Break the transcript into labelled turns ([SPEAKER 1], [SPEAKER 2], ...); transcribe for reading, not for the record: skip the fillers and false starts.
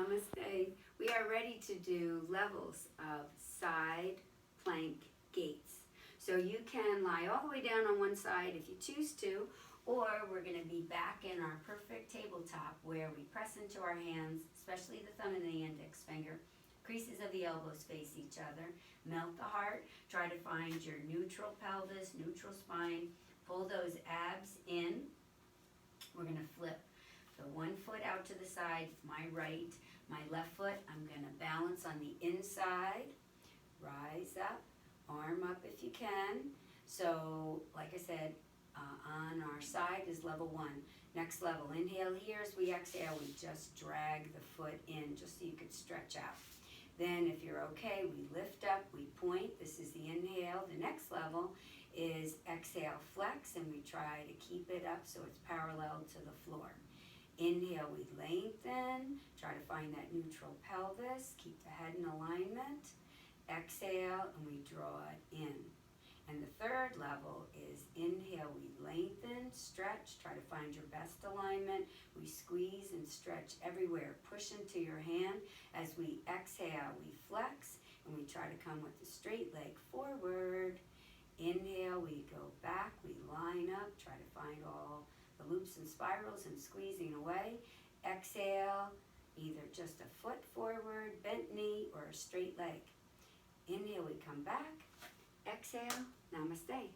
[SPEAKER 1] Namaste. We are ready to do levels of side plank gates. So you can lie all the way down on one side if you choose to, or we're going to be back in our perfect tabletop where we press into our hands, especially the thumb and the index finger. Creases of the elbows face each other. Melt the heart. Try to find your neutral pelvis, neutral spine. Pull those abs in. We're going to flip the one foot out to the side, my right, my left foot. I'm going to balance on the inside. Rise up, arm up if you can. So, like I said, on our side is level one. Next level, inhale here. As we exhale, we just drag the foot in just so you could stretch out. Then if you're okay, we lift up, we point. This is the inhale. The next level is exhale, flex, and we try to keep it up so it's parallel to the floor. Inhale, we lengthen, try to find that neutral pelvis, keep the head in alignment. Exhale, and we draw it in. And the third level is inhale, we lengthen, stretch, try to find your best alignment. We squeeze and stretch everywhere. Push into your hand. As we exhale, we flex, and we try to come with the straight leg forward. Inhale, we go back, we line up, try to find all the loops and spirals and squeezing away. Exhale, either just a foot forward, bent knee, or a straight leg. Inhale, we come back. Exhale, namaste.